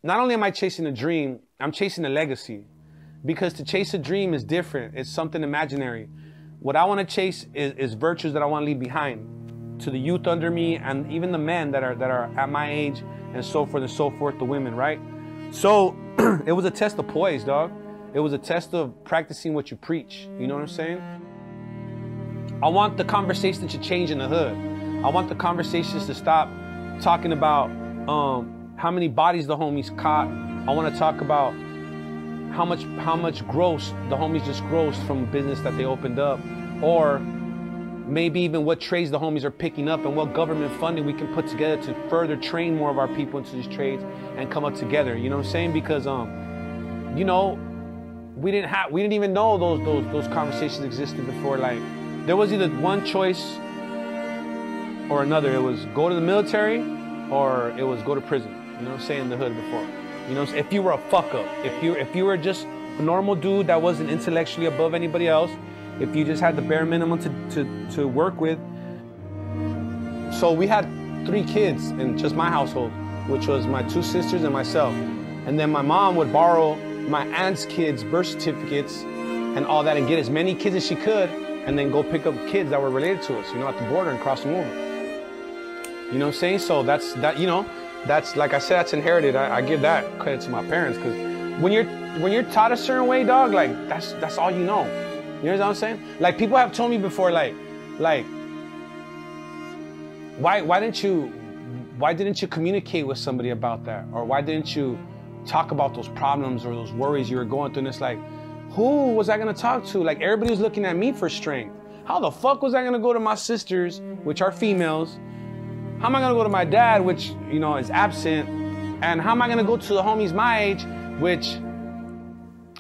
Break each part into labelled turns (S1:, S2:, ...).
S1: not only am I chasing a dream, I'm chasing a legacy. Because to chase a dream is different. It's something imaginary. What I want to chase is virtues that I want to leave behind to the youth under me, and even the men that are at my age, and so forth and so forth, the women, right? So it was a test of poise, dog. It was a test of practicing what you preach. You know what I'm saying? I want the conversation to change in the hood. I want the conversations to stop talking about how many bodies the homies caught. I want to talk about how much gross the homies just grossed from business that they opened up, or maybe even what trades the homies are picking up and what government funding we can put together to further train more of our people into these trades and come up together. You know what I'm saying? Because you know, we didn't even know those conversations existed before. Like, there was either one choice or another. It was go to the military or it was go to prison. You know what I'm saying? In the hood before. You know, if you were a fuck up, if you were just a normal dude that wasn't intellectually above anybody else, if you just had the bare minimum to work with. So we had 3 kids in just my household, which was my 2 sisters and myself. And then my mom would borrow my aunt's kids' birth certificates and all that and get as many kids as she could, and then go pick up kids that were related to us, you know, at the border and cross them over. You know what I'm saying? So that's, you know, that's, like I said, that's inherited. I give that credit to my parents, because when you're taught a certain way, dog, like that's all you know. You know what I'm saying? Like, people have told me before, like why didn't you communicate with somebody about that, or why didn't you talk about those problems or those worries you were going through? And it's like, who was I gonna talk to? Like, everybody was looking at me for strength. How the fuck was I gonna go to my sisters, which are females? How am I gonna go to my dad, which, you know, is absent? And how am I gonna go to the homies my age, which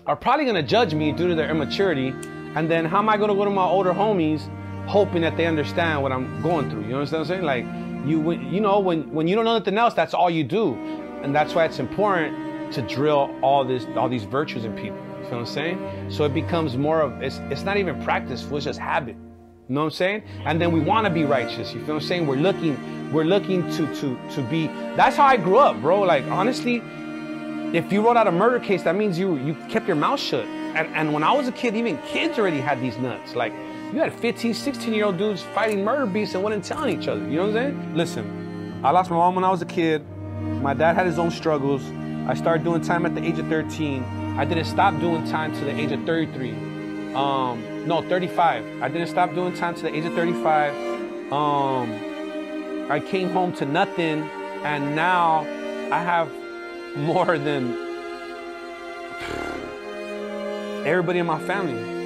S1: are probably gonna judge me due to their immaturity? And then how am I gonna go to my older homies, hoping that they understand what I'm going through? You know what I'm saying? Like, you know, when you don't know nothing else, that's all you do. And that's why it's important to drill all these virtues in people. You know what I'm saying? So it becomes more of, it's not even practice, it's just habit. You know what I'm saying? And then we want to be righteous. You feel what I'm saying? We're looking to be. That's how I grew up, bro. Like, honestly, if you wrote out a murder case, that means you kept your mouth shut. And when I was a kid, even kids already had these nuts. Like, you had 15, 16-year-old dudes fighting murder beasts and wasn't telling each other. You know what I'm saying? Listen, I lost my mom when I was a kid. My dad had his own struggles. I started doing time at the age of 13. I didn't stop doing time to the age of 33. No, 35. I didn't stop doing time to the age of 35. I came home to nothing, and now I have more than everybody in my family.